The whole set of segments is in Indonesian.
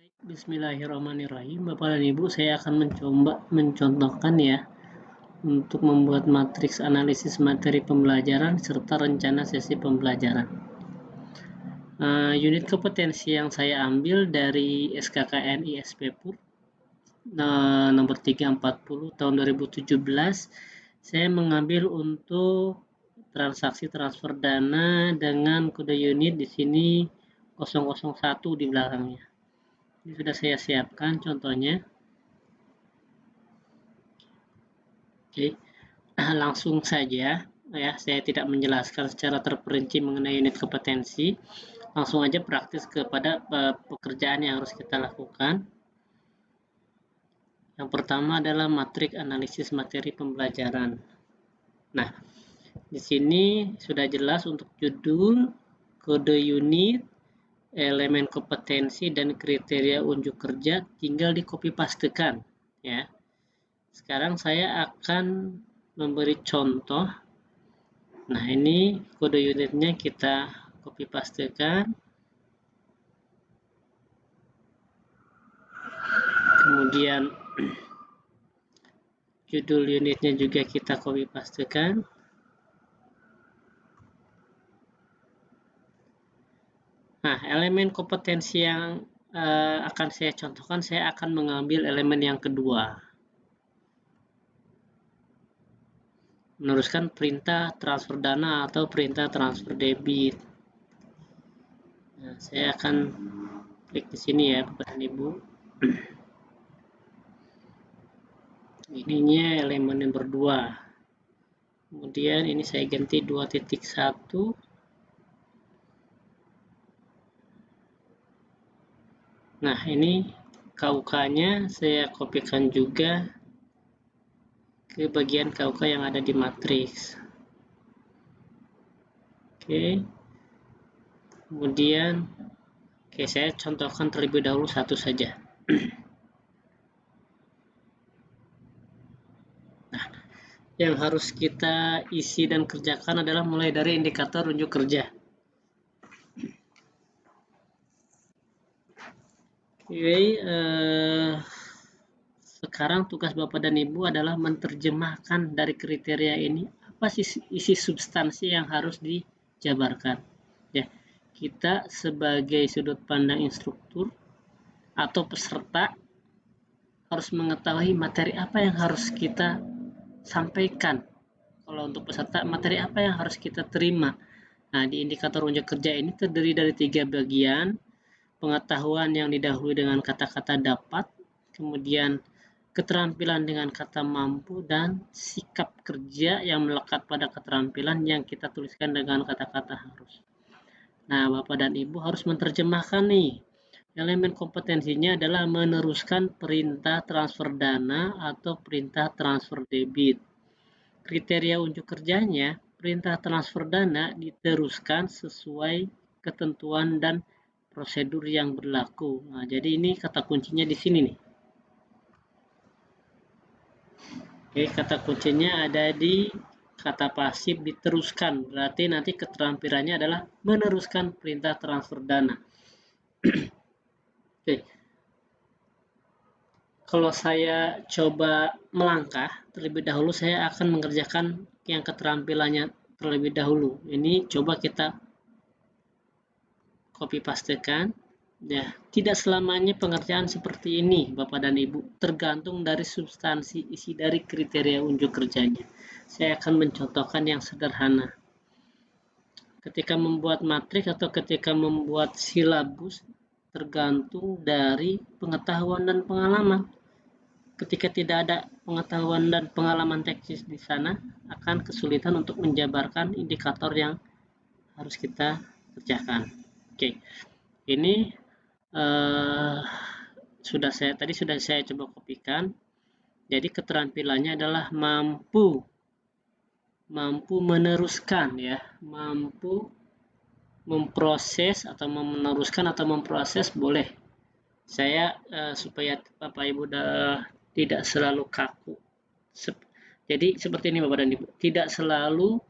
Bismillahirrahmanirrahim. Bapak dan Ibu, saya akan mencontohkan ya untuk membuat matriks analisis materi pembelajaran serta rencana sesi pembelajaran. Unit kompetensi yang saya ambil dari SKKN ISP PUR nomor 340 tahun 2017. Saya mengambil untuk transaksi transfer dana dengan kode unit di sini 001 di belakangnya. Ini sudah saya siapkan contohnya. Oke, langsung saja ya, saya tidak menjelaskan secara terperinci mengenai unit kompetensi. Langsung aja praktis kepada pekerjaan yang harus kita lakukan. Yang pertama adalah matriks analisis materi pembelajaran. Nah, di sini sudah jelas untuk judul, kode unit, elemen kompetensi dan kriteria unjuk kerja, tinggal di copy pastekan ya. Sekarang saya akan memberi contoh. Nah, ini kode unitnya kita copy pastekan. Kemudian judul unitnya juga kita copy pastekan. Nah, elemen kompetensi yang akan saya contohkan, saya akan mengambil elemen yang kedua. Meneruskan perintah transfer dana atau perintah transfer debit. Nah, saya akan klik di sini ya, Bapak dan Ibu. Ininya elemen yang berdua. Kemudian ini saya ganti 2.1. Nah, ini KUK-nya saya kopikan juga ke bagian KUK yang ada di matriks. Oke. Kemudian saya contohkan terlebih dahulu satu saja. Nah, yang harus kita isi dan kerjakan adalah mulai dari indikator unjuk kerja. Oke, sekarang tugas Bapak dan Ibu adalah menerjemahkan dari kriteria ini apa sih isi substansi yang harus dijabarkan. Ya, kita sebagai sudut pandang instruktur atau peserta harus mengetahui materi apa yang harus kita sampaikan. Kalau untuk peserta, materi apa yang harus kita terima. Nah, di indikator unjuk kerja ini terdiri dari 3 bagian. Pengetahuan yang didahului dengan kata-kata dapat, kemudian keterampilan dengan kata mampu, dan sikap kerja yang melekat pada keterampilan yang kita tuliskan dengan kata-kata harus. Nah, Bapak dan Ibu harus menerjemahkan nih. Elemen kompetensinya adalah meneruskan perintah transfer dana atau perintah transfer debit. Kriteria unjuk kerjanya, perintah transfer dana diteruskan sesuai ketentuan dan prosedur yang berlaku. Nah, jadi ini kata kuncinya di sini nih. Oke, kata kuncinya ada di kata pasif diteruskan. Berarti nanti keterampilannya adalah meneruskan perintah transfer dana. Oke. Kalau saya coba melangkah, terlebih dahulu saya akan mengerjakan yang keterampilannya terlebih dahulu. Ini coba kita copy pastekan. Ya, tidak selamanya pengerjaan seperti ini, Bapak dan Ibu, tergantung dari substansi isi dari kriteria unjuk kerjanya. Saya akan mencontohkan yang sederhana. Ketika membuat matriks atau ketika membuat silabus, tergantung dari pengetahuan dan pengalaman. Ketika tidak ada pengetahuan dan pengalaman teknis di sana, akan kesulitan untuk menjabarkan indikator yang harus kita kerjakan. Oke, ini sudah saya coba kopikan. Jadi keterampilannya adalah mampu meneruskan ya, mampu memproses atau meneruskan atau memproses boleh. Saya supaya Bapak Ibu tidak selalu kaku. Jadi seperti ini Bapak dan Ibu, tidak selalu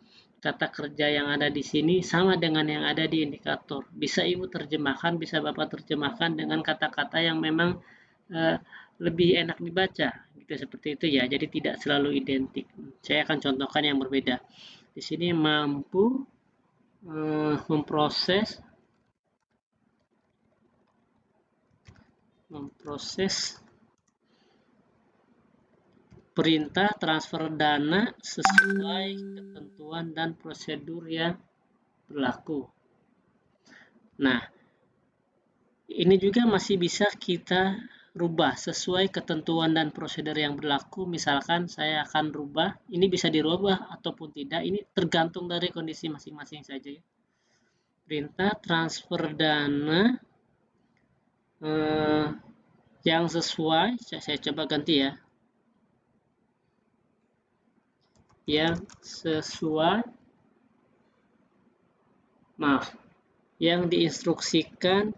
tata kerja yang ada di sini sama dengan yang ada di indikator. Bisa Ibu terjemahkan, bisa Bapak terjemahkan dengan kata-kata yang memang lebih enak dibaca, gitu, seperti itu ya. Jadi tidak selalu identik. Saya akan contohkan yang berbeda. Di sini mampu memproses perintah transfer dana sesuai ketentuan dan prosedur yang berlaku. Nah, ini juga masih bisa kita rubah sesuai ketentuan dan prosedur yang berlaku. Misalkan saya akan rubah, ini bisa dirubah ataupun tidak, ini tergantung dari kondisi masing-masing saja ya. Perintah transfer dana yang sesuai, saya coba ganti ya. Yang sesuai, yang diinstruksikan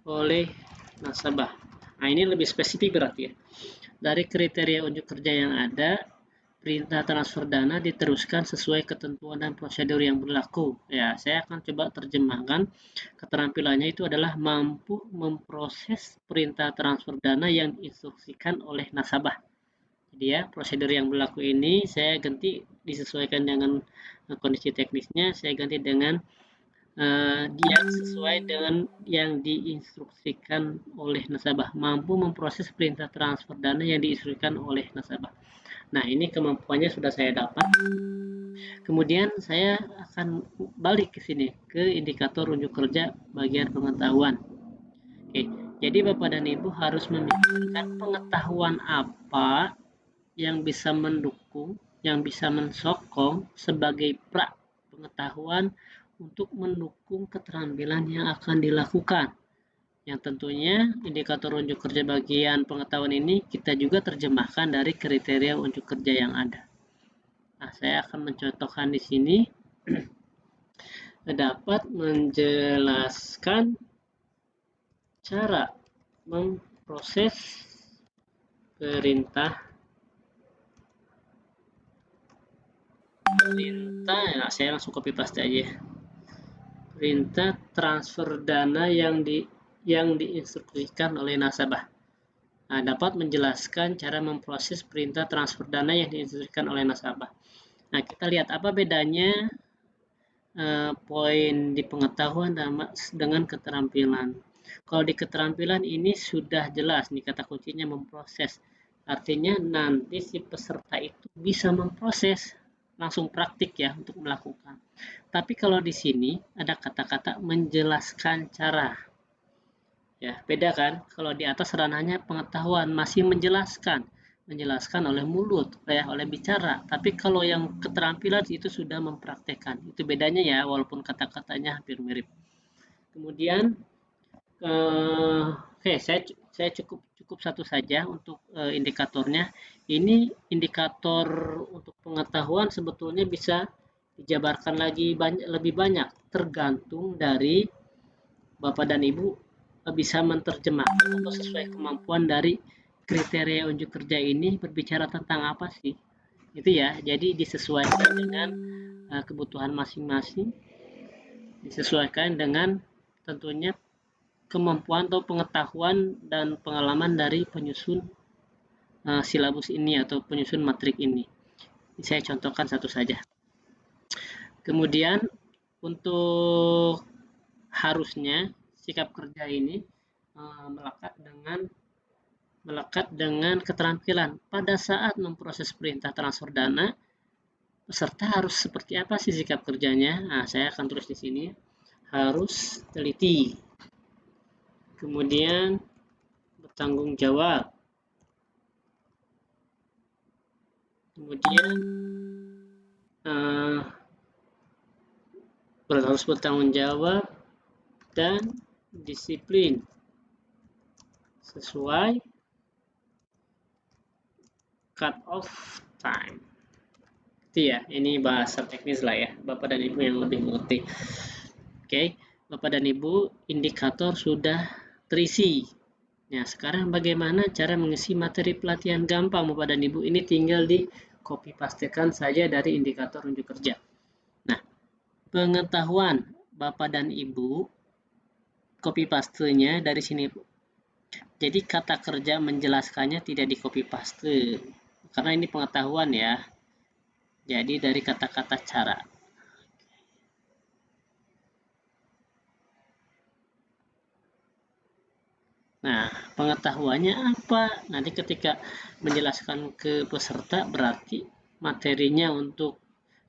oleh nasabah. Nah, ini lebih spesifik berarti ya. Dari kriteria unjuk kerja yang ada, perintah transfer dana diteruskan sesuai ketentuan dan prosedur yang berlaku. Ya, saya akan coba terjemahkan. Keterampilannya itu adalah mampu memproses perintah transfer dana yang diinstruksikan oleh nasabah. Jadi ya, prosedur yang berlaku ini saya ganti disesuaikan dengan kondisi teknisnya, saya ganti dengan dia sesuai dengan yang diinstruksikan oleh nasabah. Mampu memproses perintah transfer dana yang diinstruksikan oleh nasabah. Nah, ini kemampuannya sudah saya dapat. Kemudian saya akan balik ke sini, ke indikator unjuk kerja bagian pengetahuan. Oke, jadi Bapak dan Ibu harus memikirkan pengetahuan apa yang bisa mendukung, yang bisa mensokong sebagai pengetahuan untuk mendukung keterampilan yang akan dilakukan. Yang tentunya indikator unjuk kerja bagian pengetahuan ini kita juga terjemahkan dari kriteria unjuk kerja yang ada. Nah, saya akan mencontohkan di sini dapat menjelaskan cara memproses perintah ya, saya langsung copy paste aja. Perintah transfer dana yang diinstruksikan oleh nasabah. Nah, dapat menjelaskan cara memproses perintah transfer dana yang diinstruksikan oleh nasabah. Nah, kita lihat apa bedanya poin di pengetahuan dengan keterampilan. Kalau di keterampilan ini sudah jelas nih kata kuncinya memproses. Artinya nanti si peserta itu bisa memproses, langsung praktik ya untuk melakukan. Tapi kalau di sini ada kata-kata menjelaskan cara. Ya, beda kan? Kalau di atas ranahnya pengetahuan masih menjelaskan oleh mulut, ya, oleh bicara. Tapi kalau yang keterampilan itu sudah mempraktekkan. Itu bedanya ya, walaupun kata-katanya hampir mirip. Kemudian, oke, saya cukup satu saja untuk indikatornya. Ini indikator untuk pengetahuan sebetulnya bisa dijabarkan lagi lebih banyak, tergantung dari Bapak dan Ibu bisa menerjemahkan atau sesuai kemampuan dari kriteria unjuk kerja ini berbicara tentang apa sih, itu ya. Jadi disesuaikan dengan kebutuhan masing-masing, disesuaikan dengan tentunya kemampuan atau pengetahuan dan pengalaman dari penyusun silabus ini atau penyusun matrik ini. Saya contohkan satu saja. Kemudian untuk harusnya sikap kerja ini melekat dengan keterampilan. Pada saat memproses perintah transfer dana, peserta harus seperti apa sih sikap kerjanya? Nah, saya akan tulis di sini. Harus teliti. Kemudian bertanggung jawab. Kemudian harus bertanggung jawab dan disiplin sesuai cut off time. Itu ya, ini bahasa teknis lah ya, Bapak dan Ibu yang lebih mengerti. Oke, Bapak dan Ibu, indikator sudah terisi. Nah, sekarang bagaimana cara mengisi materi pelatihan gampang Bapak dan Ibu? Ini tinggal di copy pastekan saja dari indikator unjuk kerja. Nah, pengetahuan Bapak dan Ibu, copy pastenya dari sini. Jadi kata kerja menjelaskannya tidak di copy paste. Karena ini pengetahuan ya. Jadi dari kata-kata cara. Nah, pengetahuannya apa? Nanti ketika menjelaskan ke peserta berarti materinya untuk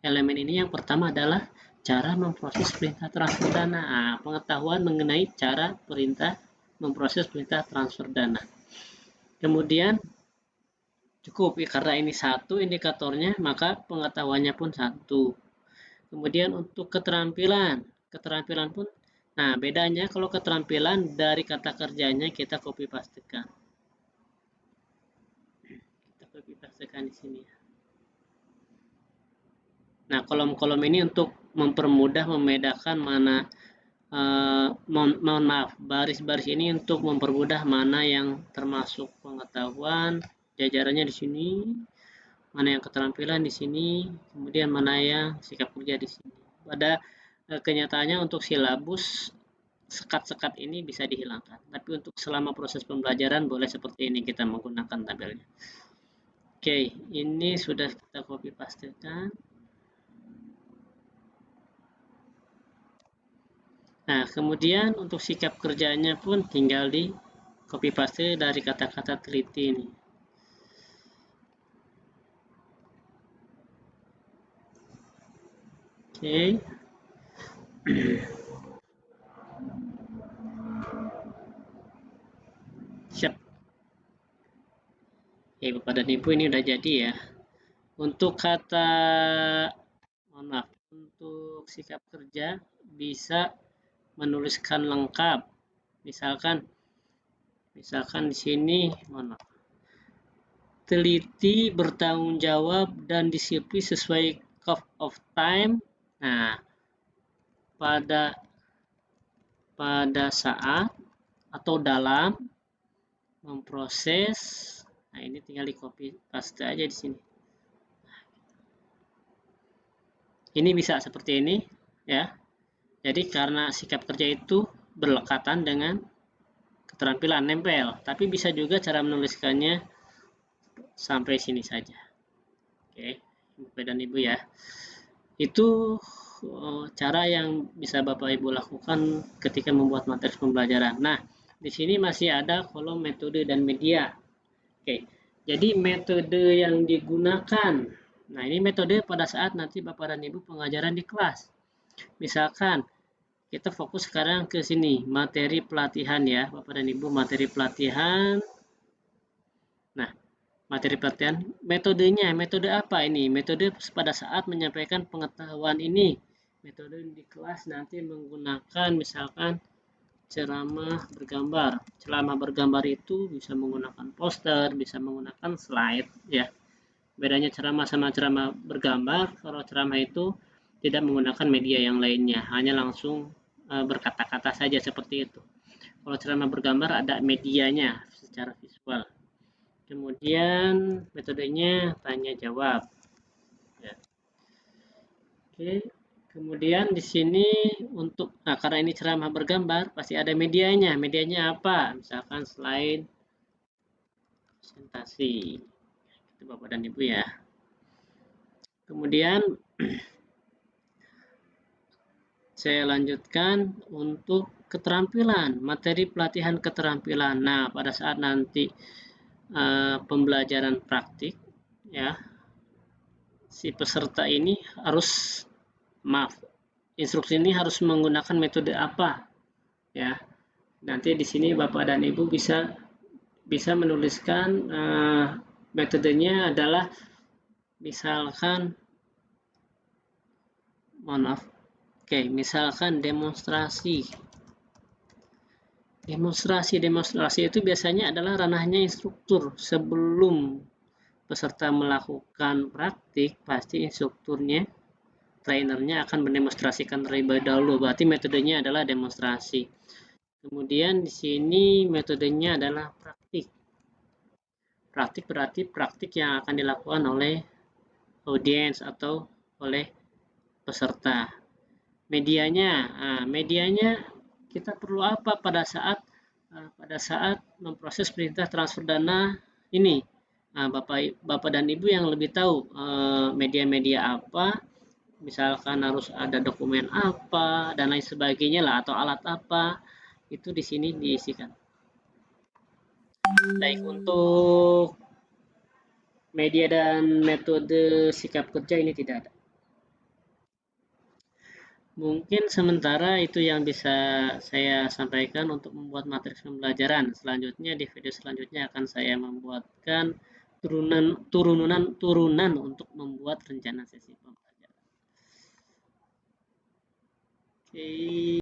elemen ini yang pertama adalah cara memproses perintah transfer dana. Nah, pengetahuan mengenai cara perintah memproses perintah transfer dana. Kemudian cukup ya, karena ini satu indikatornya, maka pengetahuannya pun satu. Kemudian untuk keterampilan pun, nah bedanya kalau keterampilan dari kata kerjanya kita copy pastekan. Kita copy pastekan di sini. Nah, kolom-kolom ini untuk mempermudah membedakan mana mohon maaf, baris-baris ini untuk mempermudah mana yang termasuk pengetahuan, jajarannya di sini, mana yang keterampilan di sini, kemudian mana yang sikap kerja di sini. Pada kenyataannya untuk silabus sekat-sekat ini bisa dihilangkan, tapi untuk selama proses pembelajaran boleh seperti ini kita menggunakan tabelnya. Oke, ini sudah kita copy pastekan. Nah, kemudian untuk sikap kerjanya pun tinggal di copy paste dari kata-kata teliti ini. Oke. Siap. Oke, Bapak dan Ibu ini udah jadi ya. Untuk kata, mohon maaf, untuk sikap kerja bisa menuliskan lengkap. Misalkan di sini, mohon maaf, teliti, bertanggung jawab, dan disiplin sesuai curve of time. Nah, pada saat atau dalam memproses, nah ini tinggal di copy paste aja di sini. Ini bisa seperti ini ya. Jadi karena sikap kerja itu berlekatan dengan keterampilan nempel, tapi bisa juga cara menuliskannya sampai sini saja. Oke, Bapak dan Ibu ya. Itu cara yang bisa Bapak Ibu lakukan ketika membuat materi pembelajaran. Nah, di sini masih ada kolom metode dan media. Oke, jadi metode yang digunakan. Nah, ini metode pada saat nanti Bapak dan Ibu pengajaran di kelas. Misalkan kita fokus sekarang ke sini, materi pelatihan ya, Bapak dan Ibu, materi pelatihan. Nah, materi pelatihan, metode apa ini? Metode pada saat menyampaikan pengetahuan ini. Metode di kelas nanti menggunakan misalkan ceramah bergambar. Ceramah bergambar itu bisa menggunakan poster, bisa menggunakan slide ya. Bedanya ceramah sama ceramah bergambar, kalau ceramah itu tidak menggunakan media yang lainnya, hanya langsung berkata-kata saja seperti itu. Kalau ceramah bergambar ada medianya secara visual. Kemudian metodenya tanya jawab. Ya. Oke. Kemudian di sini untuk, nah karena ini ceramah bergambar, pasti ada medianya. Medianya apa? Misalkan slide, presentasi. Itu Bapak dan Ibu ya. Kemudian saya lanjutkan untuk keterampilan, materi pelatihan keterampilan. Nah, pada saat nanti pembelajaran praktik, ya, si peserta ini harus, maaf, instruksi ini harus menggunakan metode apa, ya. Nanti di sini Bapak dan Ibu bisa menuliskan metodenya adalah misalkan, mohon maaf, oke, misalkan demonstrasi. Demonstrasi itu biasanya adalah ranahnya instruktur. Sebelum peserta melakukan praktik, pasti instrukturnya, trainernya akan mendemonstrasikan terlebih dahulu. Berarti metodenya adalah demonstrasi. Kemudian di sini metodenya adalah praktik. Praktik berarti praktik yang akan dilakukan oleh audiens atau oleh peserta. Medianya kita perlu apa pada saat memproses perintah transfer dana ini. Bapak dan Ibu yang lebih tahu media-media apa, misalkan harus ada dokumen apa dan lain sebagainya lah, atau alat apa, itu di sini diisikan. Baik untuk media dan metode sikap kerja ini tidak ada. Mungkin sementara itu yang bisa saya sampaikan untuk membuat materi pembelajaran. Selanjutnya di video selanjutnya akan saya membuatkan turunan untuk membuat rencana sesi pembelajaran. Oke.